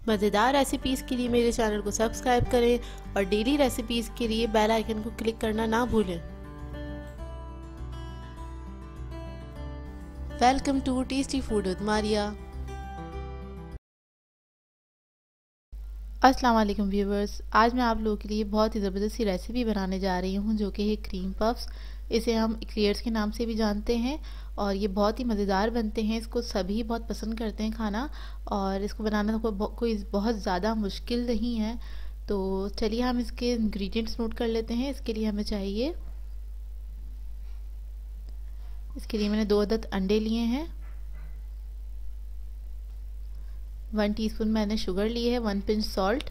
मज़ेदार रेसिपीज़ के लिए मेरे चैनल को सब्सक्राइब करें और डेली रेसिपीज़ के लिए बेल आइकन को क्लिक करना ना भूलें। Welcome to tasty food with Maria. अस्सलाम वालेकुम व्यूवर्स, आज मैं आप लोगों के लिए बहुत ही ज़बरदस्त सी रेसिपी बनाने जा रही हूँ जो कि है क्रीम पफ्स। इसे हम एक्लेयर्स के नाम से भी जानते हैं और ये बहुत ही मज़ेदार बनते हैं। इसको सभी बहुत पसंद करते हैं खाना और इसको बनाना कोई बहुत ज़्यादा मुश्किल नहीं है। तो चलिए हम इसके इंग्रेडिएंट्स नोट कर लेते हैं। इसके लिए मैंने 2 अदद अंडे लिए हैं, 1 टीस्पून मैंने शुगर ली है, 1 पिंच सॉल्ट,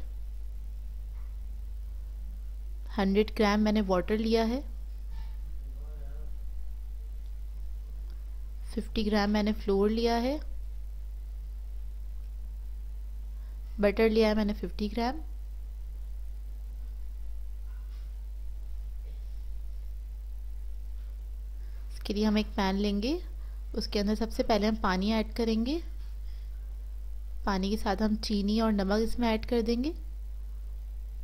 100 ग्राम मैंने वाटर लिया है, 50 ग्राम मैंने फ्लोर लिया है, बटर लिया है मैंने 50 ग्राम, इसके लिए हम एक पैन लेंगे। उसके अंदर सबसे पहले हम पानी ऐड करेंगे। पानी के साथ हम चीनी और नमक इसमें ऐड कर देंगे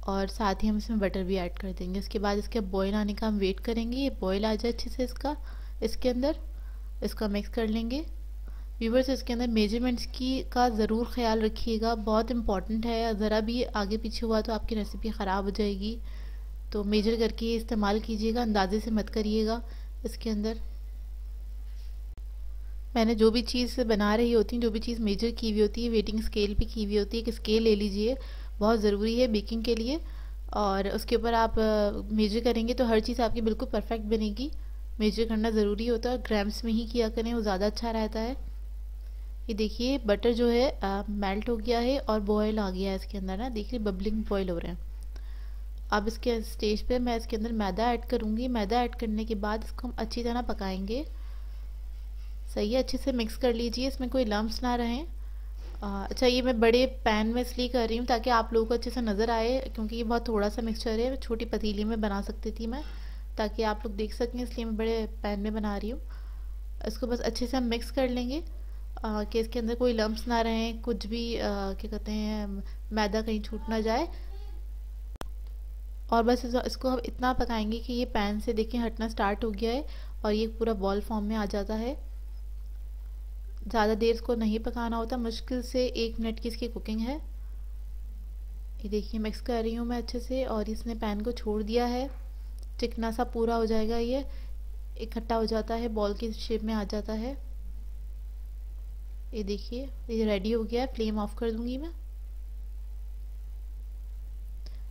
और साथ ही हम इसमें बटर भी ऐड कर देंगे। उसके बाद इसके बॉईल आने का हम वेट करेंगे। ये बॉईल आ जाए अच्छे से इसके अंदर इसको मिक्स कर लेंगे। व्यूवर्स, इसके अंदर मेजरमेंट्स का ज़रूर ख्याल रखिएगा, बहुत इंपॉर्टेंट है। ज़रा भी आगे पीछे हुआ तो आपकी रेसिपी ख़राब हो जाएगी, तो मेजर करके इस्तेमाल कीजिएगा, अंदाजे से मत करिएगा। इसके अंदर मैंने जो भी चीज़ बना रही होती हूँ, जो भी चीज़ मेजर की हुई होती है, वेटिंग स्केल पे की हुई होती है। एक स्केल ले लीजिए, बहुत ज़रूरी है बेकिंग के लिए, और उसके ऊपर आप मेजर करेंगे तो हर चीज़ आपकी बिल्कुल परफेक्ट बनेगी। मेजर करना ज़रूरी होता है और ग्राम्स में ही किया करें, वो ज़्यादा अच्छा रहता है। ये देखिए बटर जो है मेल्ट हो गया है और बॉयल आ गया है इसके अंदर ना, देखिए बबलिंग बॉयल हो रहे हैं। अब इसके स्टेज पे मैं इसके अंदर मैदा ऐड करूँगी। मैदा ऐड करने के बाद इसको हम अच्छी तरह पकाएंगे। सही है, अच्छे से मिक्स कर लीजिए, इसमें कोई लम्प्स ना रहें। अच्छा, ये मैं बड़े पैन में इसलिए कर रही हूँ ताकि आप लोगों को अच्छे से नज़र आए, क्योंकि ये बहुत थोड़ा सा मिक्सचर है। छोटी पतीली में बना सकती थी मैं, ताकि आप लोग देख सकें, इसलिए मैं बड़े पैन में बना रही हूँ। इसको बस अच्छे से हम मिक्स कर लेंगे कि इसके अंदर कोई लम्प्स ना रहें, कुछ भी क्या कहते हैं, मैदा कहीं छूट ना जाए। और बस इसको हम इतना पकाएंगे कि ये पैन से देखें हटना स्टार्ट हो गया है और ये पूरा बॉल फॉर्म में आ जाता है। ज़्यादा देर इसको नहीं पकाना होता, मुश्किल से 1 मिनट की इसकी कुकिंग है। ये देखिए मिक्स कर रही हूँ मैं अच्छे से और इसने पैन को छोड़ दिया है। चिकना सा पूरा हो जाएगा, ये इकट्ठा हो जाता है, बॉल की शेप में आ जाता है। ये देखिए ये रेडी हो गया है। फ्लेम ऑफ कर दूंगी मैं।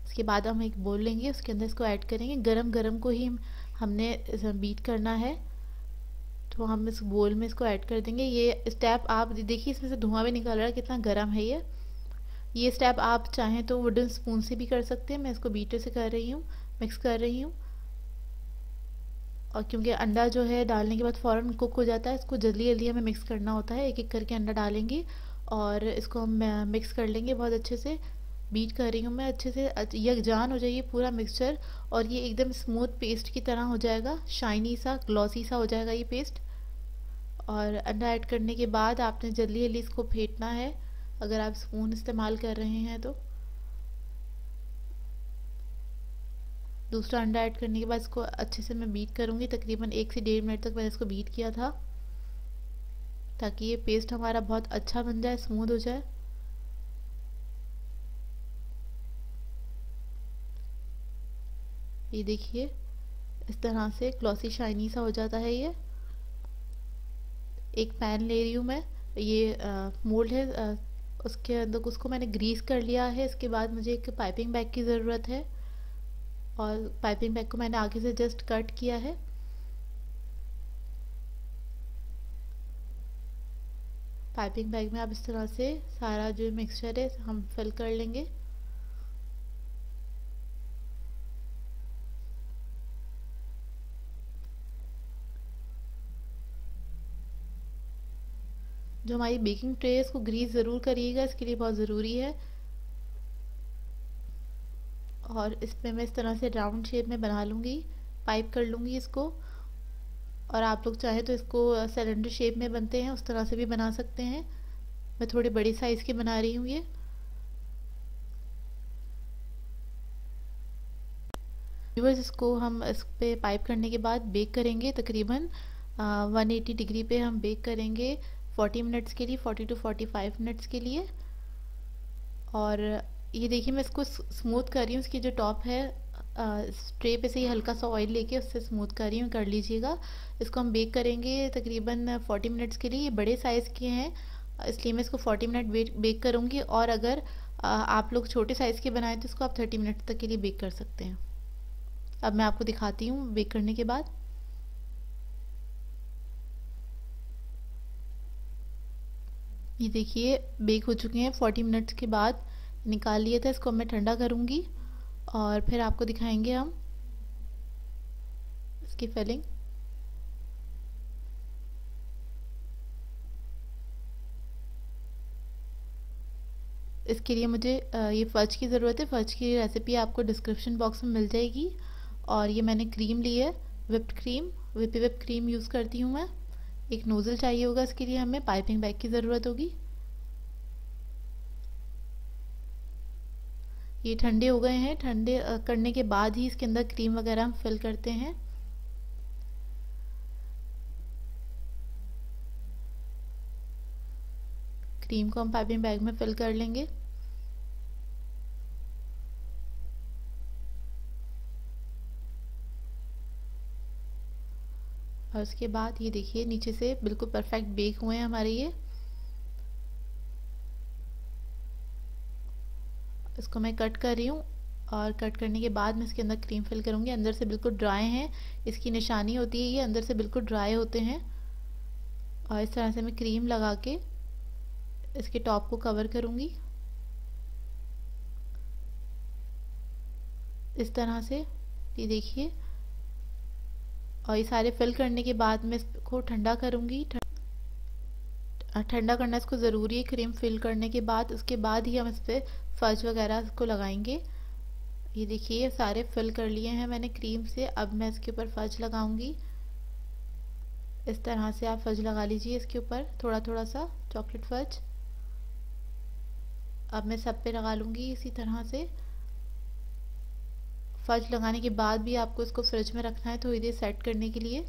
इसके बाद हम एक बोल लेंगे, उसके अंदर इसको ऐड करेंगे। गरम गरम को ही हमने बीट करना है, तो हम इस बोल में इसको ऐड कर देंगे। ये स्टेप आप देखिए, इसमें से धुआं भी निकल रहा है, कितना गर्म है ये स्टेप आप चाहें तो वुडन स्पून से भी कर सकते हैं। मैं इसको बीटर से कर रही हूँ, मिक्स कर रही हूँ। और क्योंकि अंडा जो है डालने के बाद फ़ौरन कुक हो जाता है, इसको जल्दी जल्दी हमें मिक्स करना होता है। एक एक करके अंडा डालेंगे और इसको हम मिक्स कर लेंगे बहुत अच्छे से। बीट कर रही हूँ मैं अच्छे से, यकजान हो जाइए पूरा मिक्सचर और ये एकदम स्मूथ पेस्ट की तरह हो जाएगा, शाइनी सा ग्लॉसी सा हो जाएगा ये पेस्ट। और अंडा ऐड करने के बाद आपने जल्दी जल्दी इसको फेंटना है, अगर आप स्पून इस्तेमाल कर रहे हैं तो। दूसरा अंडा ऐड करने के बाद इसको अच्छे से मैं बीट करूँगी। तकरीबन 1 से 1.5 मिनट तक मैंने इसको बीट किया था, ताकि ये पेस्ट हमारा बहुत अच्छा बन जाए, स्मूथ हो जाए। ये देखिए इस तरह से ग्लॉसी शाइनी सा हो जाता है ये। एक पैन ले रही हूँ मैं, ये मोल्ड है, उसके अंदर उसको मैंने ग्रीस कर लिया है। इसके बाद मुझे एक पाइपिंग बैग की ज़रूरत है और पाइपिंग बैग को मैंने आगे से जस्ट कट किया है। पाइपिंग बैग में आप इस तरह से सारा जो मिक्सचर है हम फिल कर लेंगे। जो हमारी बेकिंग ट्रे है इसको ग्रीस ज़रूर करिएगा, इसके लिए बहुत ज़रूरी है। और इसमें मैं इस तरह से राउंड शेप में बना लूँगी, पाइप कर लूँगी इसको। और आप लोग चाहे तो इसको सिलेंडर शेप में बनते हैं, उस तरह से भी बना सकते हैं। मैं थोड़े बड़ी साइज़ की बना रही हूँ ये। व्यूअर्स, इसको हम इस पे पाइप करने के बाद बेक करेंगे तकरीबन 180 डिग्री पे हम बेक करेंगे 40 मिनट्स के लिए, 40 टू 45 मिनट्स के लिए। और ये देखिए मैं इसको स्मूथ कर रही हूँ, इसकी जो टॉप है ट्रे पे से ही हल्का सा ऑयल लेके उससे स्मूथ कर रही हूँ, कर लीजिएगा। इसको हम बेक करेंगे तकरीबन 40 मिनट्स के लिए। ये बड़े साइज़ के हैं इसलिए मैं इसको 40 मिनट बेक करूँगी, और अगर आप लोग छोटे साइज़ के बनाएं तो इसको आप 30 मिनट तक के लिए बेक कर सकते हैं। अब मैं आपको दिखाती हूँ बेक करने के बाद। ये देखिए बेक हो चुके हैं 40 मिनट्स के बाद, निकाल लिया था। इसको मैं ठंडा करूँगी और फिर आपको दिखाएंगे हम इसकी फिलिंग। इसके लिए मुझे ये फज की ज़रूरत है। फज की रेसिपी आपको डिस्क्रिप्शन बॉक्स में मिल जाएगी। और ये मैंने क्रीम ली है, whipped cream, whip cream use करती हूँ मैं। एक नोज़ल चाहिए होगा, इसके लिए हमें पाइपिंग बैग की ज़रूरत होगी। ये ठंडे हो गए हैं, ठंडे करने के बाद ही इसके अंदर क्रीम वगैरह हम फिल करते हैं। क्रीम को हम पाइपिंग बैग में फिल कर लेंगे। और उसके बाद ये देखिए नीचे से बिल्कुल परफेक्ट बेक हुए हैं हमारे ये। इसको मैं कट कर रही हूँ, और कट करने के बाद मैं इसके अंदर क्रीम फिल करूँगी। अंदर से बिल्कुल ड्राई हैं, इसकी निशानी होती है ये, अंदर से बिल्कुल ड्राई होते हैं। और इस तरह से मैं क्रीम लगा के इसके टॉप को कवर करूँगी इस तरह से। ये देखिए, और ये सारे फिल करने के बाद मैं इसको ठंडा करूँगी। ठंडा करना इसको ज़रूरी है क्रीम फिल करने के बाद, उसके बाद ही हम इस पर फज वगैरह को लगाएंगे। ये देखिए सारे फिल कर लिए हैं मैंने क्रीम से। अब मैं इसके ऊपर फज लगाऊंगी। इस तरह से आप फज लगा लीजिए इसके ऊपर थोड़ा थोड़ा सा चॉकलेट फज। अब मैं सब पे लगा लूँगी इसी तरह से। फज लगाने के बाद भी आपको इसको फ्रिज में रखना है थोड़ी देर सेट करने के लिए,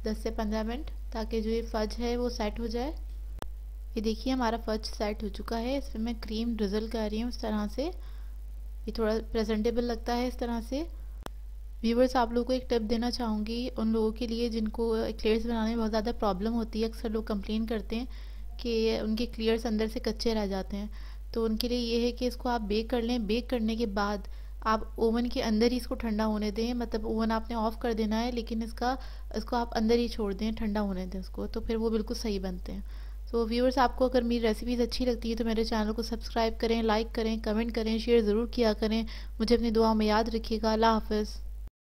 10 से 15 मिनट, ताकि जो ये फज है वो सेट हो जाए। ये देखिए हमारा फज सेट हो चुका है। इसमें मैं क्रीम ड्रिजल कर रही हूँ इस तरह से। ये थोड़ा प्रेजेंटेबल लगता है इस तरह से। व्यूवर्स, आप लोगों को एक टिप देना चाहूँगी उन लोगों के लिए जिनको क्लियर्स बनाने में बहुत ज़्यादा प्रॉब्लम होती है। अक्सर लोग कंप्लेन करते हैं कि उनके क्लियर्स अंदर से कच्चे रह जाते हैं। तो उनके लिए ये है कि इसको आप बेक कर लें। बेक करने के बाद आप ओवन के अंदर ही इसको ठंडा होने दें, मतलब ओवन आपने ऑफ़ कर देना है, लेकिन इसको आप अंदर ही छोड़ दें, ठंडा होने दें इसको, तो फिर वो बिल्कुल सही बनते हैं। तो व्यूअर्स, आपको अगर मेरी रेसिपीज़ अच्छी लगती है तो मेरे चैनल को सब्सक्राइब करें, लाइक करें, कमेंट करें, शेयर ज़रूर किया करें। मुझे अपनी दुआओं में याद रखिएगा। अल्लाह हाफ़िज़।